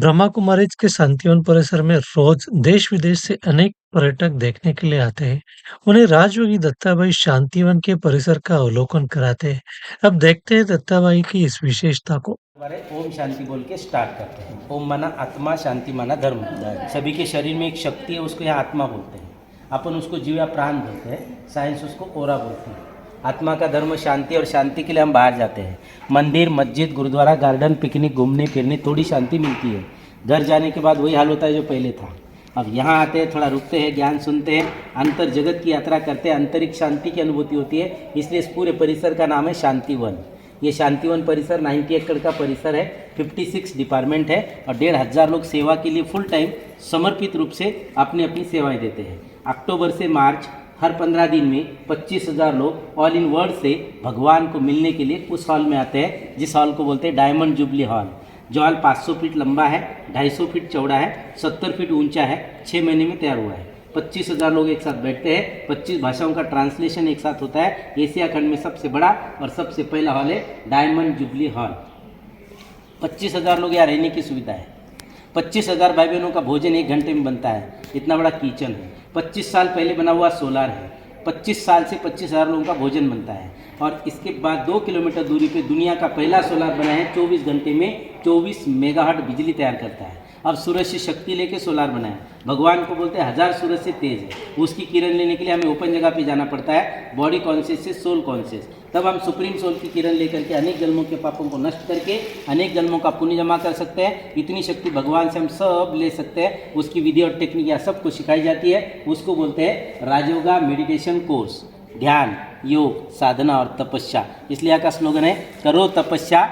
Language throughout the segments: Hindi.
ब्रह्मा कुमारीज के शांतिवन परिसर में रोज देश विदेश से अनेक पर्यटक देखने के लिए आते हैं। उन्हें राजयोगी दत्ताबाई शांतिवन के परिसर का अवलोकन कराते हैं। अब देखते हैं दत्ताबाई की इस विशेषता को। हमारे ओम शांति बोल के स्टार्ट करते हैं। ओम माना आत्मा, शांति माना धर्म। सभी के शरीर में एक शक्ति है, उसको यहाँ आत्मा बोलते हैं। अपन उसको जीव या प्राण बोलते हैं, साइंस उसको ओरा बोलते हैं। आत्मा का धर्म शांति, और शांति के लिए हम बाहर जाते हैं। मंदिर, मस्जिद, गुरुद्वारा, गार्डन, पिकनिक, घूमने फिरने थोड़ी शांति मिलती है। घर जाने के बाद वही हाल होता है जो पहले था। अब यहाँ आते हैं, थोड़ा रुकते हैं, ज्ञान सुनते हैं, अंतर जगत की यात्रा करते हैं, अंतरिक्ष शांति की अनुभूति होती है। इसलिए इस पूरे परिसर का नाम है शांतिवन। ये शांतिवन परिसर 90 एकड़ का परिसर है, 56 डिपार्टमेंट है और 1,500 लोग सेवा के लिए फुल टाइम समर्पित रूप से अपनी अपनी सेवाएं देते हैं। अक्टूबर से मार्च हर 15 दिन में 25,000 लोग ऑल इन वर्ल्ड से भगवान को मिलने के लिए उस हॉल में आते हैं, जिस हॉल को बोलते हैं डायमंड जुबली हॉल। जो हॉल 500 फीट लंबा है, 250 फीट चौड़ा है, 70 फीट ऊंचा है, 6 महीने में तैयार हुआ है। 25,000 लोग एक साथ बैठते हैं, 25 भाषाओं का ट्रांसलेशन एक साथ होता है। एशिया खंड में सबसे बड़ा और सबसे पहला हॉल है डायमंड जुबली हॉल। 25,000 लोग यहाँ रहने की सुविधा है। 25,000 भाई बहनों का भोजन 1 घंटे में बनता है, इतना बड़ा किचन है। 25 साल पहले बना हुआ सोलार है। 25 साल से 25,000 लोगों का भोजन बनता है। और इसके बाद 2 किलोमीटर दूरी पे दुनिया का पहला सोलार बना है, 24 घंटे में 24 मेगावाट बिजली तैयार करता है। अब सूरज से शक्ति लेके सोलार बनाया। भगवान को बोलते हैं 1000 सूरज से तेज है। उसकी किरण लेने के लिए हमें ओपन जगह पे जाना पड़ता है, बॉडी कॉन्शियस से सोल कॉन्शियस। तब हम सुप्रीम सोल की किरण लेकर के अनेक जन्मों के पापों को नष्ट करके अनेक जन्मों का पुण्य जमा कर सकते हैं। इतनी शक्ति भगवान से हम सब ले सकते हैं। उसकी विधि और टेक्निक या सबको सिखाई जाती है। उसको बोलते हैं राजयोगा मेडिटेशन कोर्स, ध्यान, योग, साधना और तपस्या। इसलिए यहाँ का स्लोगन है, करो तपस्या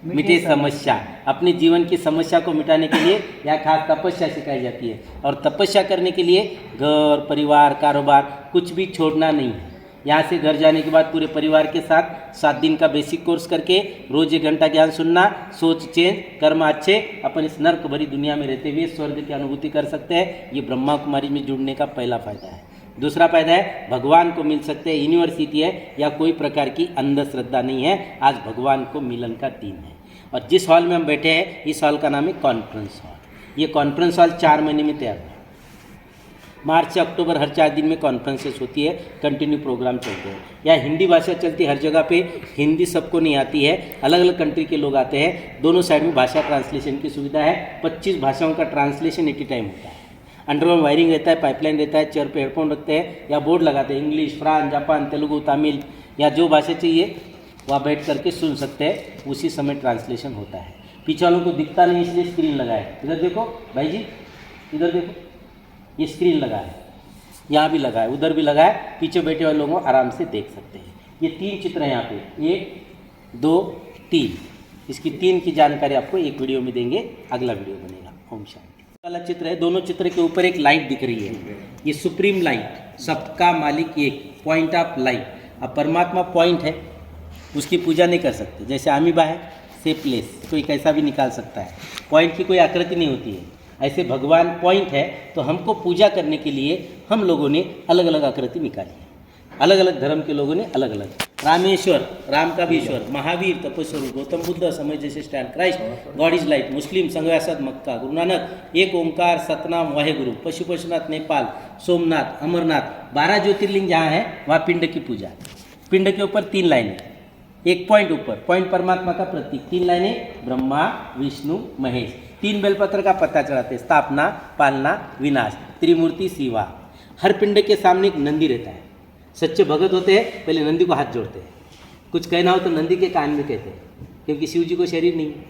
मिटे समस्या। अपने जीवन की समस्या को मिटाने के लिए यहाँ खास तपस्या सिखाई जाती है। और तपस्या करने के लिए घर, परिवार, कारोबार कुछ भी छोड़ना नहीं है। यहाँ से घर जाने के बाद पूरे परिवार के साथ 7 दिन का बेसिक कोर्स करके रोज 1 घंटा ज्ञान सुनना, सोच चेंज, कर्म अच्छे, अपन इस नर्क भरी दुनिया में रहते हुए स्वर्ग की अनुभूति कर सकते हैं। ये ब्रह्मा कुमारी में जुड़ने का पहला फायदा है। दूसरा फायदा है, भगवान को मिल सकते हैं। यूनिवर्सिटी है या कोई प्रकार की अंधश्रद्धा नहीं है। आज भगवान को मिलन का दिन है। और जिस हॉल में हम बैठे हैं, इस हॉल का नाम है कॉन्फ्रेंस हॉल। ये कॉन्फ्रेंस हॉल 4 महीने में तैयार हुआ। मार्च से अक्टूबर हर 4 दिन में कॉन्फ्रेंसेस होती है, कंटिन्यू प्रोग्राम चलते हैं। यहाँ हिंदी भाषा चलती है हर जगह पे। हिंदी सबको नहीं आती है, अलग अलग कंट्री के लोग आते हैं। दोनों साइड में भाषा ट्रांसलेशन की सुविधा है। 25 भाषाओं का ट्रांसलेशन एट ए टाइम होता है। अंडरग्राउंड वायरिंग रहता है, पाइपलाइन रहता है, चेयर पे हेडफोन रखते हैं या बोर्ड लगाते हैं। English, France, Japan, Telugu, Tamil या जो भाषा चाहिए वहाँ बैठ करके सुन सकते हैं। उसी समय ट्रांसलेशन होता है। पीछे वालों को दिखता नहीं, इसलिए स्क्रीन लगा है। इधर देखो भाई जी, इधर देखो, ये स्क्रीन लगा है, यहाँ भी लगा है, उधर भी लगा है। पीछे बैठे वाले लोगों को आराम से देख सकते हैं। ये 3 चित्र हैं यहाँ पे, 1, 2, 3। इसकी 3 की जानकारी आपको एक वीडियो में देंगे, अगला वीडियो बनेगा। ओम शांति वाला चित्र है। दोनों चित्र के ऊपर एक लाइट दिख रही है, ये सुप्रीम लाइट, सबका मालिक एक, पॉइंट ऑफ लाइट। अब परमात्मा पॉइंट है, उसकी पूजा नहीं कर सकते। जैसे अमीबा है, शेपलेस, कोई कैसा भी निकाल सकता है, पॉइंट की कोई आकृति नहीं होती है। ऐसे भगवान पॉइंट है, तो हमको पूजा करने के लिए हम लोगों ने अलग अलग आकृति निकाली है। अलग अलग धर्म के लोगों ने अलग अलग। रामेश्वर, राम का भी ईश्वर, महावीर तपस्वरूप, गौतम बुद्ध, समय जैसे स्टैंड, Christ, God is light, Muslim संघव्यासद मक्का, गुरु नानक, एक ओंकार, सतनाम, वाहेगुरु, पशुपतिनाथ नेपाल, सोमनाथ, अमरनाथ। 12 ज्योतिर्लिंग जहाँ है वहाँ पिंड की पूजा। पिंड के ऊपर 3 लाइनें, एक पॉइंट ऊपर, पॉइंट परमात्मा का प्रतीक, 3 लाइनें, ब्रह्मा, विष्णु, महेश। 3 बेलपत्र का पत्ता चढ़ाते, स्थापना, पालना, विनाश, त्रिमूर्ति शिवा। हर पिंड के सामने एक नंदी रहता है। सच्चे भगत होते हैं, पहले नंदी को हाथ जोड़ते हैं। कुछ कहना हो तो नंदी के कान में कहते हैं, क्योंकि शिव जी को शरीर नहीं है।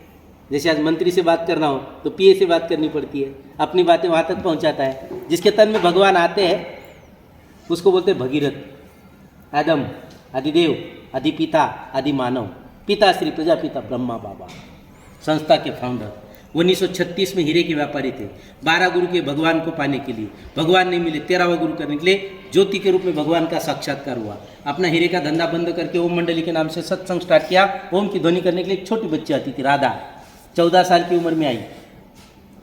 जैसे आज मंत्री से बात करना हो तो पीए से बात करनी पड़ती है, अपनी बातें वहाँ तक पहुँचाता है। जिसके तन में भगवान आते हैं उसको बोलते हैं भगीरथ, आदम, आदिदेव, आदि पिता, आदि मानव, पिता श्री प्रजापिता ब्रह्मा बाबा, संस्था के फाउंडर। 1936 में हीरे के व्यापारी थे। 12 गुरु के भगवान को पाने के लिए, भगवान नहीं मिले, 13वां गुरु करने के लिए ज्योति के रूप में भगवान का साक्षात्कार हुआ। अपना हीरे का धंधा बंद करके ओम मंडली के नाम से सत्संग स्टार्ट किया। ओम की ध्वनि करने के लिए एक छोटी बच्ची आती थी, राधा, 14 साल की उम्र में आई।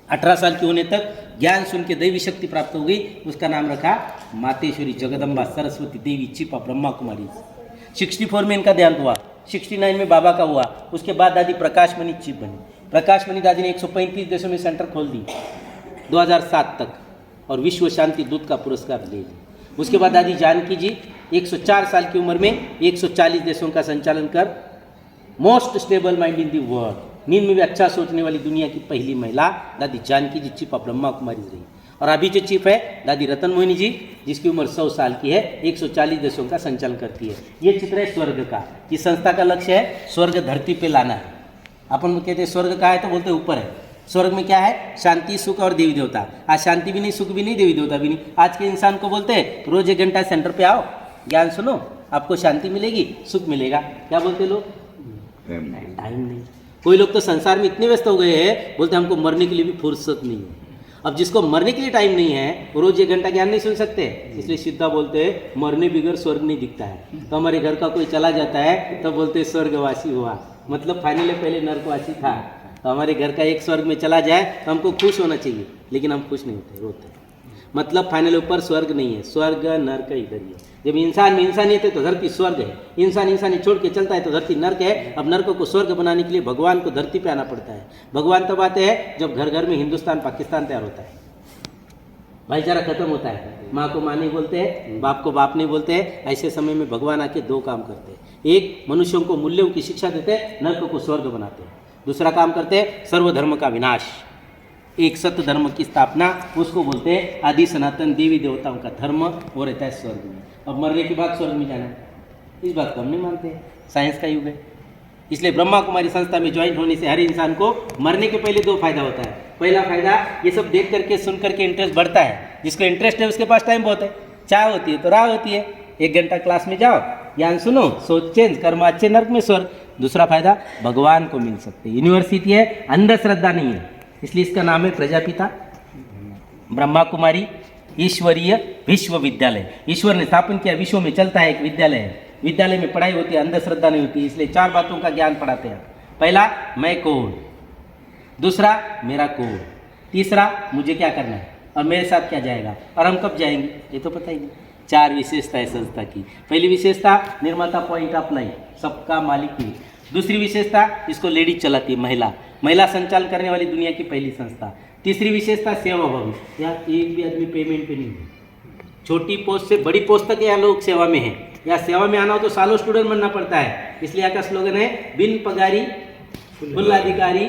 18 साल के होने तक ज्ञान सुन के दैवी शक्ति प्राप्त हो गई। उसका नाम रखा मातेश्वरी जगदम्बा सरस्वती देवी चिपा ब्रह्मा कुमारी। 64 में इनका देहांत हुआ, 69 में बाबा का हुआ। उसके बाद दादी प्रकाशमणि चिप बनी। प्रकाश मणि दादी ने 135 देशों में सेंटर खोल दी 2007 तक और विश्व शांति दूत का पुरस्कार ले लिया। उसके बाद दादी जानकी जी 104 साल की उम्र में 140 देशों का संचालन कर most stable mind in the world, नींद में भी अच्छा सोचने वाली दुनिया की पहली महिला दादी जानकी जी चीफ ऑफ ब्रह्मा कुमारी रही। और अभी जो चीफ है दादी रतन मोहिनी जी, जिसकी उम्र 100 साल की है, 140 देशों का संचालन करती है। ये चित्र है स्वर्ग का। इस संस्था का लक्ष्य है स्वर्ग धरती पे लाना है। अपन कहते हैं स्वर्ग का है तो बोलते हैं ऊपर है। स्वर्ग में क्या है? शांति, सुख और देवी देवता। आज शांति भी नहीं, सुख भी नहीं, देवी देवता भी नहीं। आज के इंसान को बोलते हैं रोज 1 घंटा सेंटर पे आओ, ज्ञान सुनो, आपको शांति मिलेगी, सुख मिलेगा। क्या बोलते लोग? टाइम नहीं। कोई लोग तो संसार में इतने व्यस्त हो गए हैं, बोलते हमको मरने के लिए भी फुर्सत नहीं है। अब जिसको मरने के लिए टाइम नहीं है वो रोज 1 घंटा ज्ञान नहीं सुन सकते। इसलिए सिद्धा बोलते हैं मरने बगैर स्वर्ग नहीं दिखता है। तो हमारे घर का कोई चला जाता है तो बोलते हैं स्वर्गवासी हुआ, मतलब फाइनली पहले नरकवासी था। तो हमारे घर का एक स्वर्ग में चला जाए तो हमको खुश होना चाहिए, लेकिन हम खुश नहीं होते, रोते। मतलब फाइनल ऊपर स्वर्ग नहीं है, स्वर्ग नर्क इधर ही है। जब इंसान में इंसानियत है तो धरती स्वर्ग है, इंसान इंसानियत छोड़ के चलता है तो धरती नर्क है। अब नर्क को स्वर्ग बनाने के लिए भगवान को धरती पे आना पड़ता है। भगवान तब आते हैं जब घर घर में हिंदुस्तान पाकिस्तान तैयार होता है, भाईचारा खत्म होता है, माँ को माँ नहीं बोलते हैं, बाप को बाप नहीं बोलते हैं। ऐसे समय में भगवान आके 2 काम करते हैं। एक, मनुष्यों को मूल्यों की शिक्षा देते हैं, नर्क को स्वर्ग बनाते हैं। दूसरा काम करते हैं सर्वधर्म का विनाश, एक सत्य धर्म की स्थापना, उसको बोलते हैं आदि सनातन देवी देवताओं का धर्म, वो रहता है स्वर्ग में। अब मरने के बाद स्वर्ग में जाना है, इस बात को हम नहीं मानते हैं। साइंस का युग है, इसलिए ब्रह्मा कुमारी संस्था में ज्वाइन होने से हर इंसान को मरने के पहले 2 फायदा होता है। पहला फायदा, ये सब देख करके सुन करके इंटरेस्ट बढ़ता है। जिसको इंटरेस्ट है उसके पास टाइम बहुत है, चाह होती है तो राह होती है। 1 घंटा क्लास में जाओ, ज्ञान सुनो, सोच चेंज, कर्म अच्छे, नर्क में स्वर्ग। दूसरा फायदा, भगवान को मिल सकते। यूनिवर्सिटी है, अंधश्रद्धा नहीं है, इसलिए इसका नाम है प्रजापिता ब्रह्मा कुमारी ईश्वरीय विश्वविद्यालय। ईश्वर ने स्थापन किया, विश्व में चलता है, एक विद्यालय है। विद्यालय में पढ़ाई होती है, अंधश्रद्धा नहीं होती। इसलिए 4 बातों का ज्ञान पढ़ाते हैं। पहला, मैं कौन, दूसरा, मेरा कौन, तीसरा, मुझे क्या करना है और मेरे साथ क्या जाएगा और हम कब जाएंगे, ये तो पता ही नहीं। 4 विशेषता है संस्था की। पहली विशेषता, निर्माता पॉइंट ऑफ लाइट, सबका मालिक ही। दूसरी विशेषता, इसको लेडीज चलाती है, महिला संचालन करने वाली दुनिया की पहली संस्था। तीसरी विशेषता, सेवा भावी, यहाँ एक भी आदमी पेमेंट पे नहीं है। छोटी पोस्ट से बड़ी पोस्ट तक यहाँ लोग सेवा में हैं। यहाँ सेवा में आना हो तो सालों स्टूडेंट बनना पड़ता है। इसलिए यहाँ का स्लोगन है बिन पगारी फुल अधिकारी